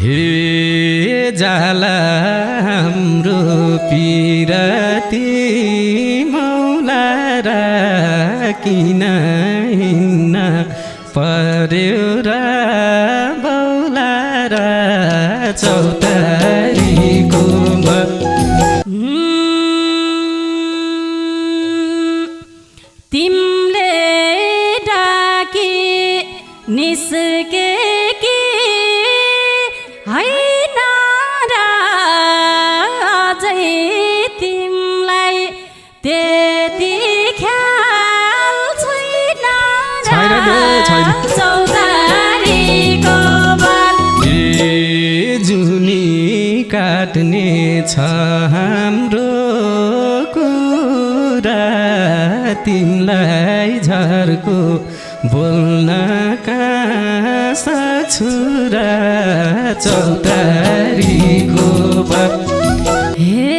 हे जाला हाम्रो पिरती मौला र किन हिँड्न पर्यो र बौला र चौतारीको तिमले डाकी निस्के कि हैन र अझै तिमलाई त्यति ख्याल छैन चौतारीको जुनी काट्ने छ हाम्रो कुरा तिमलाई झर्को बोल्न कहाँ सक्छु र चौतारीको हे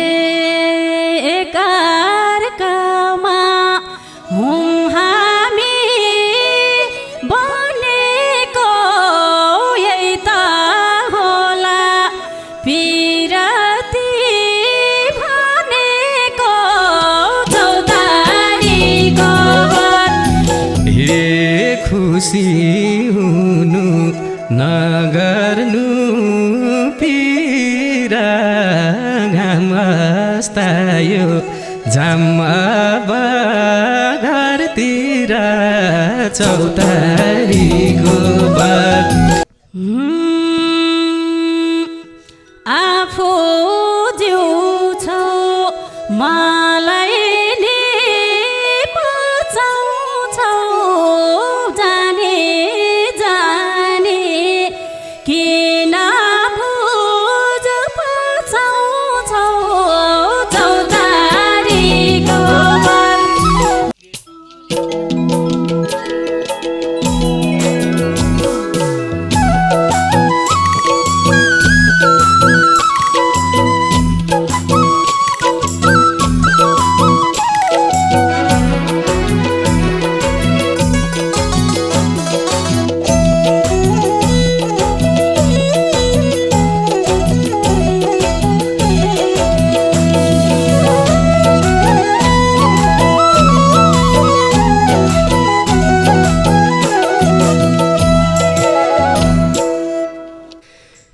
एकअर्कामा हौँ हामी बनेको यही त होला पिरती भनेको चौतारीको हे खुसी हुनु नगर्नु पिरा घाम अस्तायो जाम अब घरतिर चौतारीको आफू जिउँछौ मलाई नि पचाउँछौ जाने जाने किन बुझ पचाउँछौ चौतारीको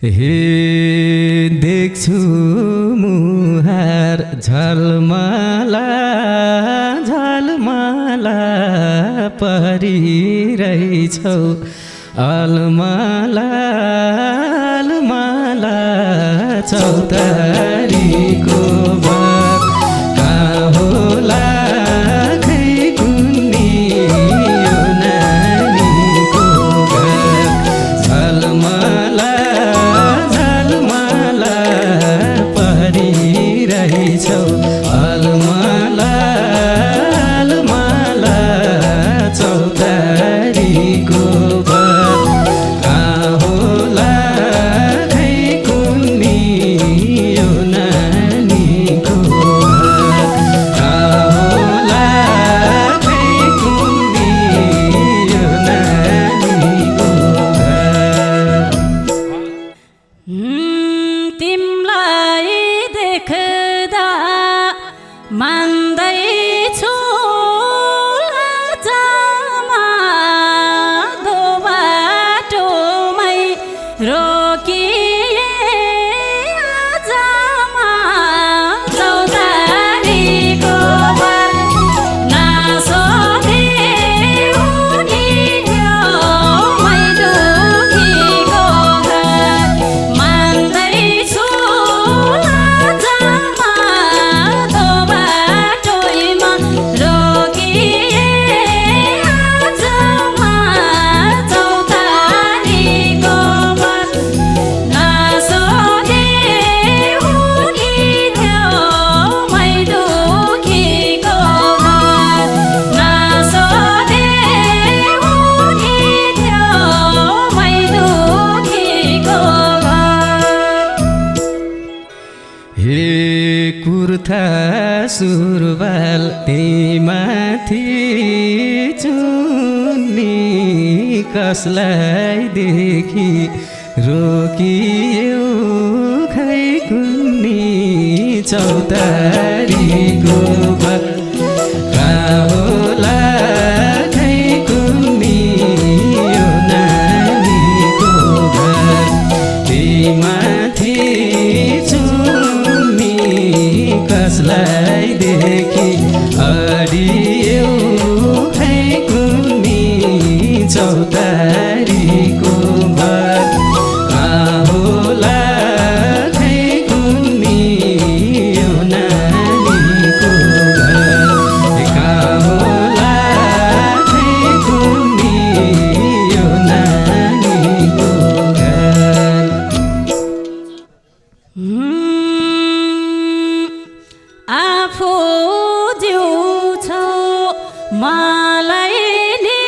हे देख्छु मुहार झलमला झलमला परिरहेछौ अलमला अलमला चौतारीको कहाँ होला खै कुन्नी यो नानीको घर झलमला परिरहेछौ अलमला अलमला चौतारीको कहाँ होला खै कुन्नी यो नानीको कहाँ होला खै कुन्नी यो नानीको तिमलाई देख्दा मान्दैछु लाजमा दो बाटोमै रोकिए आजमा चौतारीको नासोधे उनी मै दुखीको घर मान्दैछु लाजमा दो बाटोमा रोकिए आजमा चौतारीको नासोधे उनी मै दुखीको घर नासोधे उनी मै दुखीको घर हे कुर्था सुरुवाल त्यही माथि चुन्नी कसलाई देखि रोकिए चौतारीको घर कहाँ होला खै कुन्नी यो नानीको घर त्यही माथि चुन्नी कसलाई देखि अडियो खै कुन्नी चौतारीको घर कहाँ होला खै कुन्नी यो नानीको घर कहाँ होला खै कुन्नी यो नानीको घर आफू जिउँछौ मलाई नि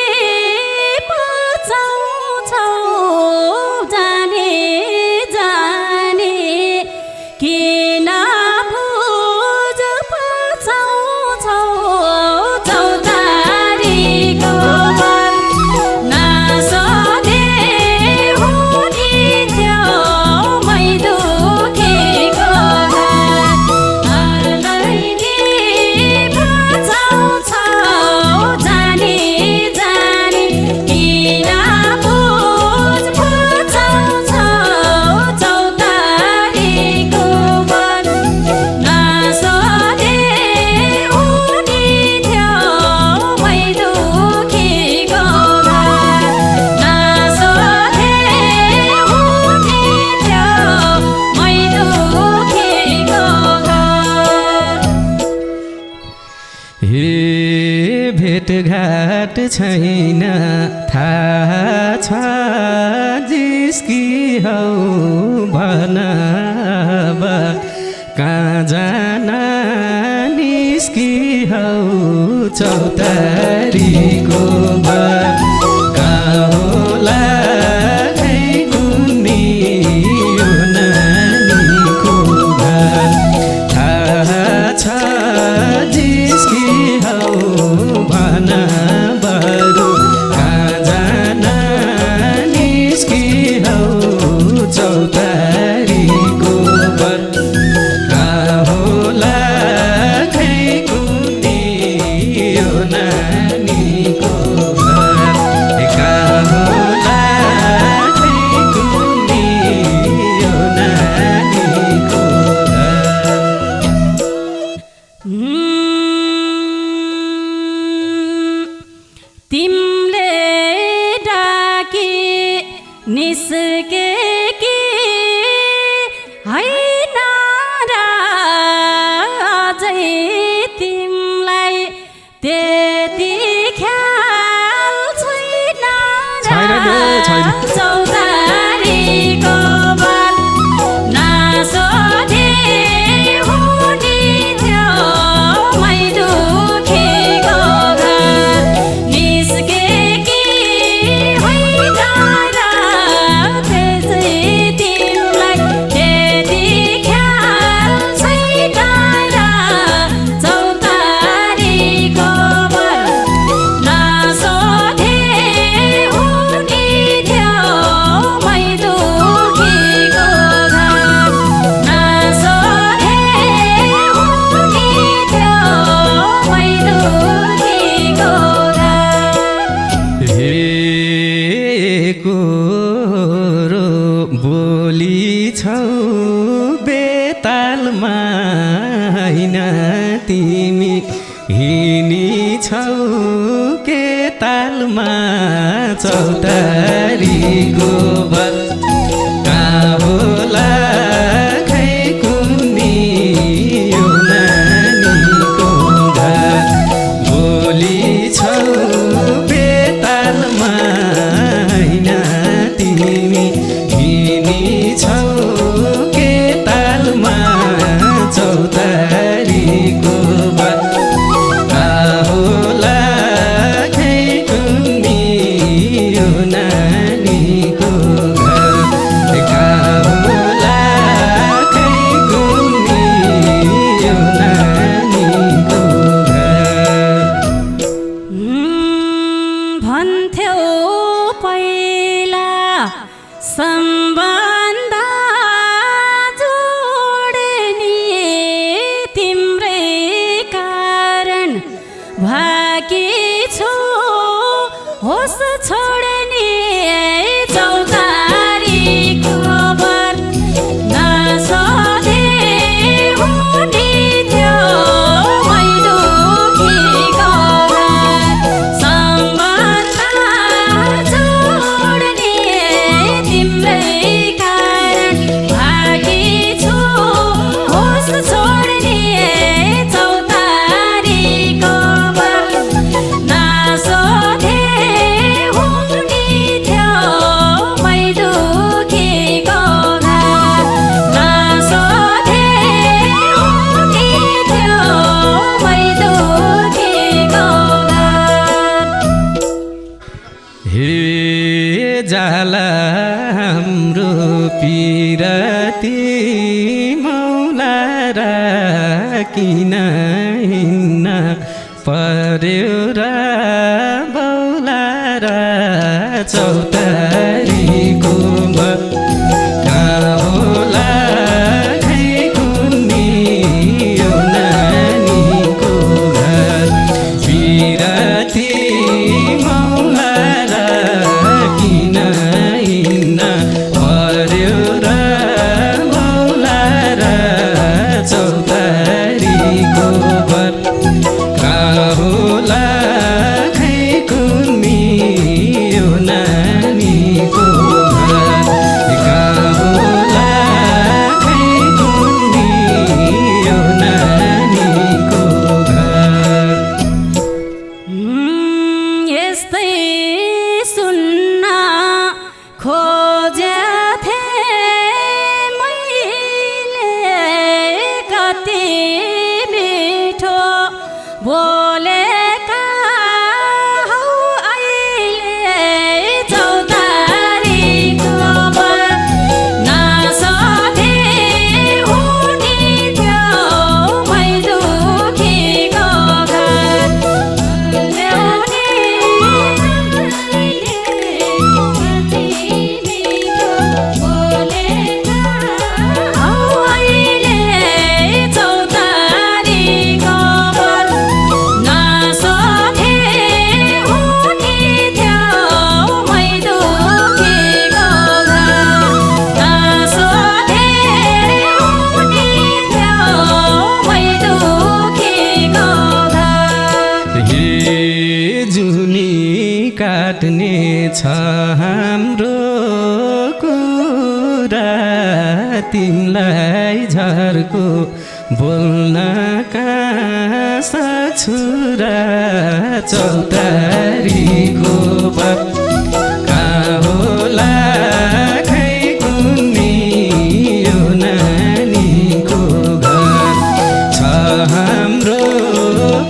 पचाउँछौ जाने जाने किन बुझ पचाउँछौ चौतारीको घर नसोधे हुने थियो मै दुखेको घर अलैले पचाउँछौ जाने जाने किन बुझ पचाउँछौ चौतारीको घर नसोधे हुने थियो मै दुखेको घर नसोधे हुने थियो मै दुखेको घर हे भेटघाट छैन थाहा छ जिस्की हौ भन अब कहाँ जान निस्की हौ चौतारीको घर कहाँ होला खै कुन्नी यो नानीको घर थाहा छ जिस्की हौ भन बरु कहाँ जान निस्की हौ चौतारीको घर कहाँ होला खै कुन्नी यो नानीको घर कहाँ होला खै कुन्नी यो नानीको घर तिमीले डाके निस्के कि होइन र अझै तिमीलाई त्यति ख्याल छैन छैन। चौतारीको घर नसोधे हुने थियो मै दुखेको घर निस्के कि होइन र त्यसै तिमीलाई त्यति ख्याल छैन र चौतारीको घर नसोधे हुने थियो मै दुखेको घर नसोधे हुने थियो मै दुखेको घर हे कोरो बोली छौ बेतालमा होइन तिमी हिँडी छौ के तालमा चौतारीको घर कहाँ होला खै कुन्नी यो नानीको घर बोली छौ बेतालमा होइन तिमी हिँडी छौ के तालमा चौतारीको घर कहाँ होला खै कुन्नी यो नानीको घर होस छोड्ने चौतारीको बर नसोधे हुने थियो मै दुखीको घर सम्बन्ध जोड्ने तिम्रै कारण भागी छु होस छोड्ने चौतारीको बर नसोधे हुने थियो मै दुखीको घर नसोधे हुने थियो मै दुखीको घर हे जाला हाम्रो पिरती मौला र किन हिँड्न पर्यो र बौला र चौतारीको बर कहाँ होला खै कुन्नी यो नानीको घर पिरती मौला र किन हिँड्न पर्यो र बौला र चौतारीको बर कहाँ होला खै कुन्नी यो नानीको घर कहाँ होला खै कुन्नी यो नानीको घर यस्तै सुन्न खोजेथे मैले कति मिठो बोलेका हौ अहिले चौतारीको बर नसोधे हुने थियो मै दुखीको घर ल्याउने कति मिठो बोलेका हौ अहिले चौतारीको बर नसोधे हुने थियो मै दुखीको घर नसोधे हुने थियो मै दुखीको घर हे जुनी काट्ने छ हाम्रो कुरा तिमीलाई झर्को बोल्न कहाँ सक्छु र चौतारीको बर कहाँ होला खै कुन्नी यो नानीको घर छ हाम्रो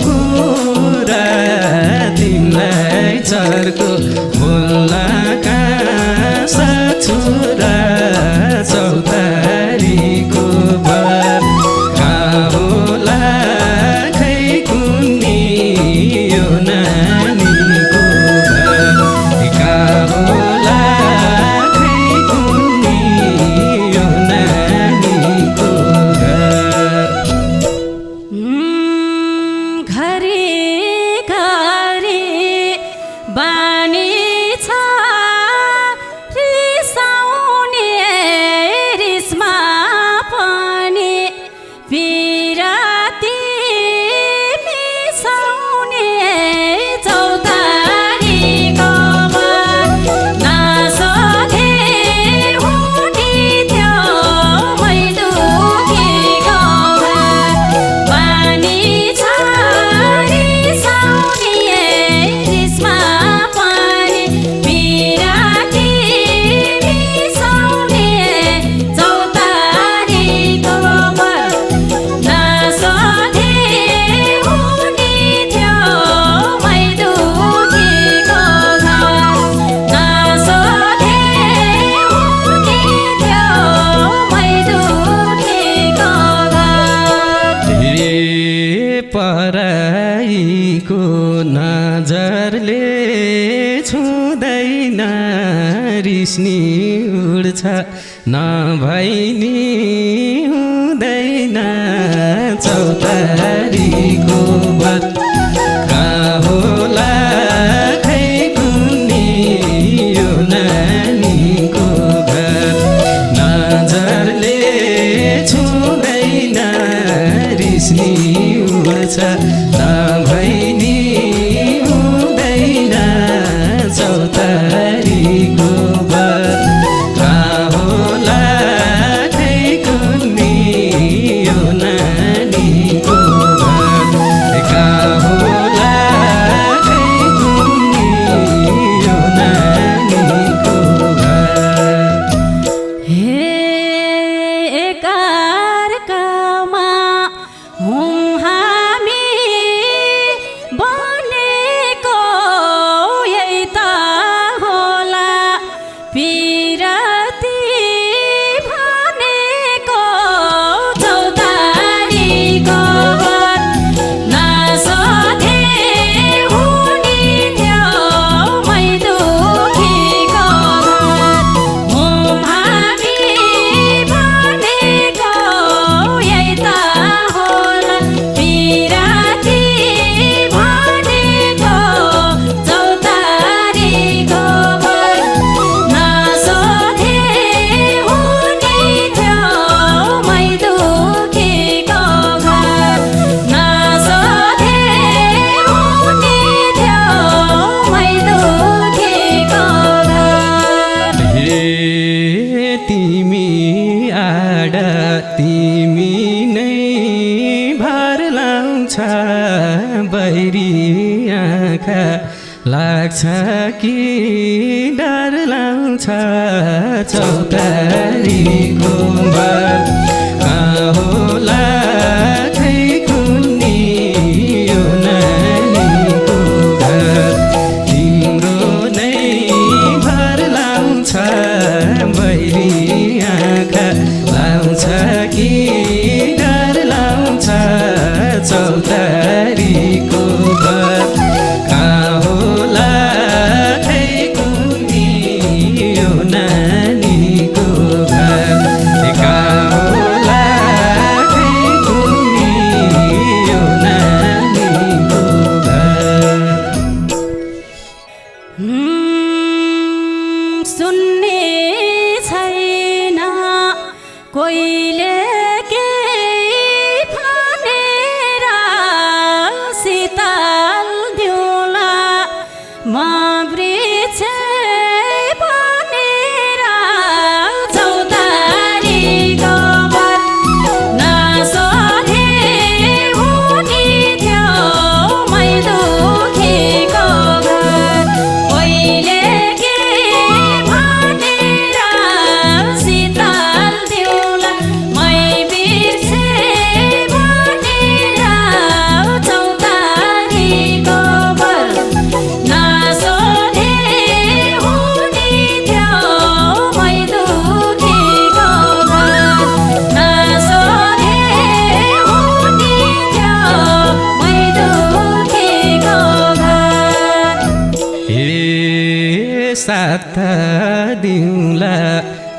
कुरा तिमीलाई झर्को बोल्न कहाँ सक्छु र चौतारीको बर कहाँ होला खै कुन्नी यो नानीको घर कहाँ होला खै कुन्नी यो नानीको घर घरी घरी बानी छ रिसाउने रिसमा पनि पिराती मिसाउने चौतारीको बर नसोधे हुने थियो मै दुखीको घर बानी छ रिसाउने रिसमा पनि पिराती मिसाउने चौतारीको बर नसोधे हुने थियो मै दुखीको घर नसोधे हुने थियो मै दुखीको घर हे पराईको नजरले छुँदैन रिस्नी उड्छ नभई नि हुँदैन चौतारीको बर कहाँ होला खै कुन बेकारकामा हौँ हामी बनेको यही त होला पिरती भनेको चौतारीको घर नसोधे हुने थियो मै दुखीको घर हौँ हामी भनेको यही त होला पिरती भनेको चौतारीको घर नसोधे हुने थियो मै दुखीको घर नसोधे हुने थियो मै दुखीको घर हे तिमी आड तिमी नै भार लाउँछ बैरी आँखा लाग्छ कि डर लाउँछ चौतारीको घर कहाँ होला खै कुन्नी यो नानीको घर तिम्रो नै भर लाउँछ बैरी आँखा लाउँछ कि डर लाउँछ चौतारीको घर कहाँ होला खै कुन्नी यो नानीको घर कहाँ होला खै कुन्नी यो नानीको घर सुन्ने छैन कोहीले केही भनेर शीतल दिउला म वृक्ष भनेर चौतारीको घर नसोधे हुने थियो मै दुखीको घर कोहीले केही भनेर शीतल दिउला मै वृक्ष भनेर चौतारीको घर नसोधे हुने थियो मै दुखीको घर नसोधे हुने थियो मै दुखीको घर हे साथ दिउँला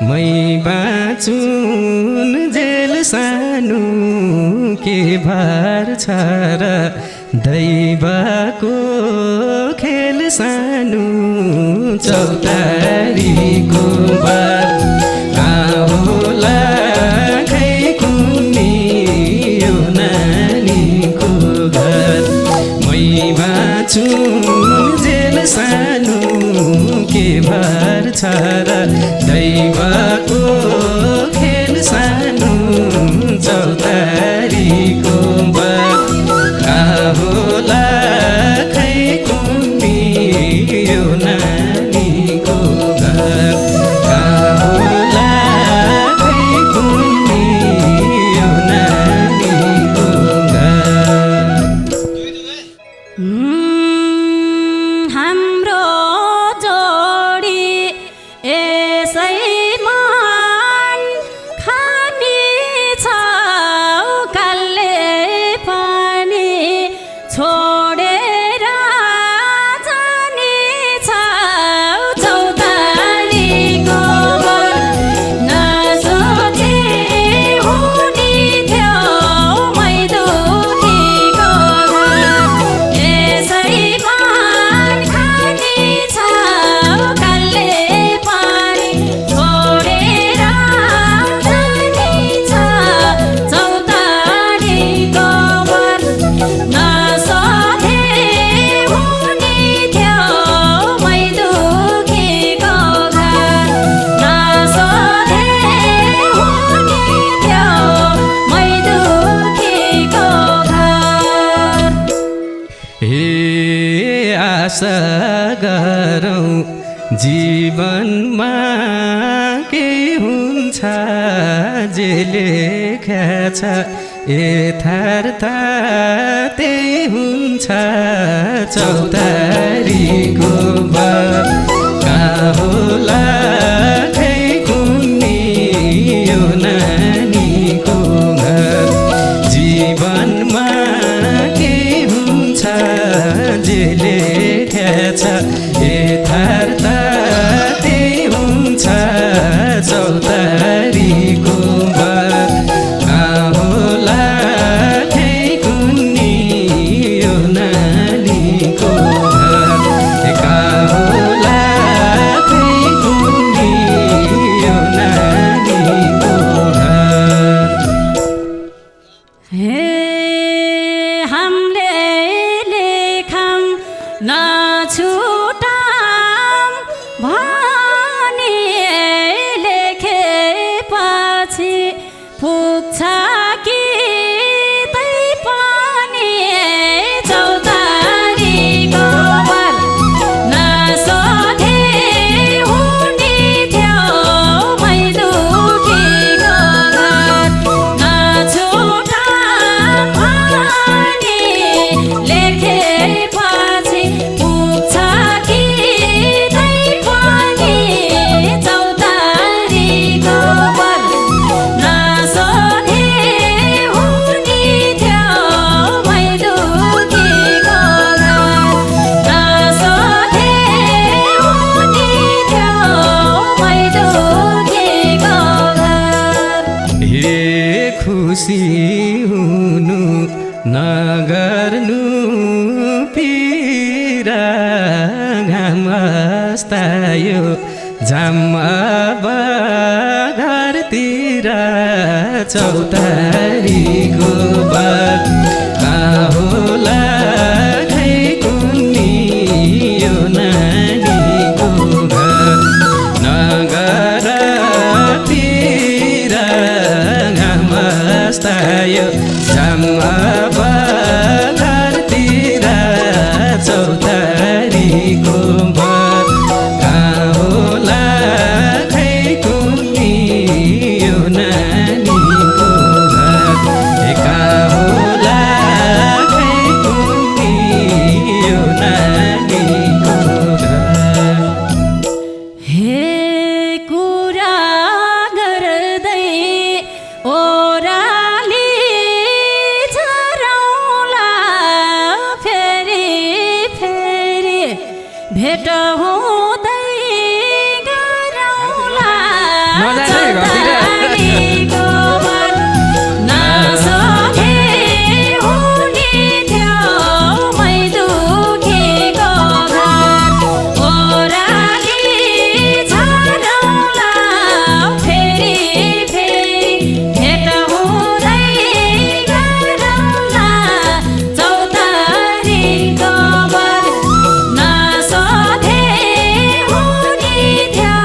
मै बाँचुन जेल सानो के भार छ र दैवको खेल सानो चौतारीको बार कहाँ होला खै कुन्नी यो नानीको घर मै बाँचुन जेल सानो के भार छ र दैवको खेल सानो चौतारीको बार कहाँ होला खै कुन्नी यो नानीको घर कहाँ होला खै कुन्नी यो नानीको घर हाम्रो जोडी यसैमा खानी छ कालले पानी छोडेर जाने छ चौतारीको घर नसोचे हुने थियो मै दुखीको घर यसैमा खानी छ कालले पानी छोडेर जाने छ चौतारीको घर नसोधे हुने थियो मै दुखीको घर नसोधे हुने थियो मै दुखीको घर हे आशा गरौँ जीवनमा के हुन्छ जे लेख्या छ यथार्थ त्यही हुन्छ चौतारीको बर कहाँ होला खै कुन्नी यो नानीको घर जीवनमा के हुन्छ जे लेख्या छ यथार्थ त्यही हुन्छ चौतारीको बर कहाँ होला खै कुन्नी यो नानीको घर कहाँ होला खै कुन्नी यो नानीको घर हे हामीले लेखम नछुटाम भनी लेखेपछि पुग्छ कि तै पनि चौतारीको बर नसोधे हुने थियो मै दुखीको घर नछुटाम भनी लेखेपछि पुग्छ कि तै पनि चौतारीको बर नसोधे हुने थियो मै दुखीको घर नसोधे हुने थियो मै दुखीको घर हे खुसी हुनु नगर्नु पीरा घाम अस्तायो जाम अब घरतिर चौतारीको बर कहाँ होला खै कुन्नी यो नानीको घर नगर पीरा घाम अस्तायो जाम अब घरतिर चौतारीको बर कहाँ होला खै कुन्नी यो नानीको घर कहाँ होला खै कुन्नी यो नानीको घर हे कुरा गर्दै ओराली झरौँला फेरि फेरि भेट हुँदै गरौँला चौतारीको बर नसोधे हुने थियो मै दुखीको घर ओराली झरौँला फेरि फेरि भेट हुँदै गरौँला चौतारीको बर नसोधे हुने थियो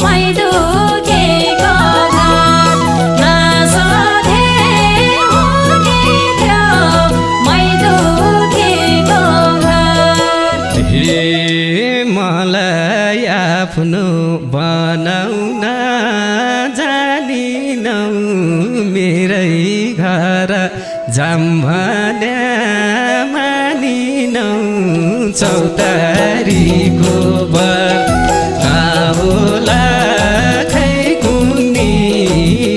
मै दुखीको घर नसोधे हुने थियो मै दुखीको घर हे मलाई आफ्नो बनाउन जानिनौ मेरै घर जाम भन्या मानिनौ चौतारीको बर कहाँ होला खै कुन्नी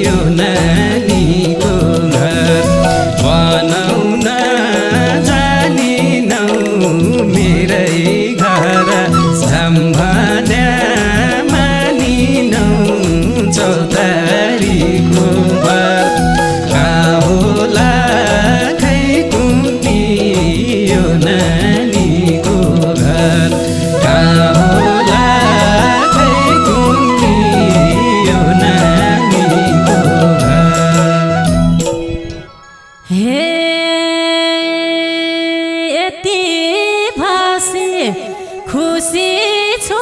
यो नानीको घर बनाउन जानिनौ मेरै घर जाम भन्या मानिनौ चौतारीको बर कहाँ होला खै कुन्नी यो नानीको घर कहाँ होला खै कुन्नी यो नानीको घर हे यति भाषी खुसी छु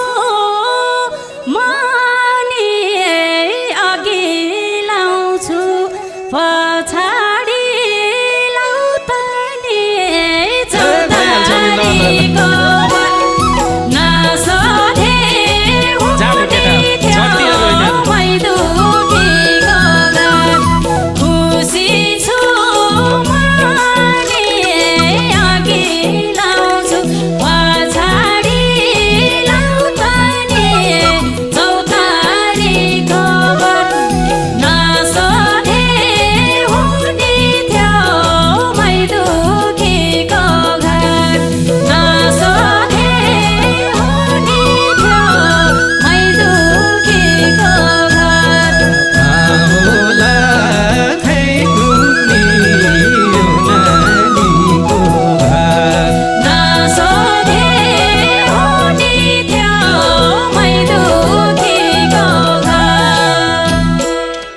मानी अघि लाउँछु पछा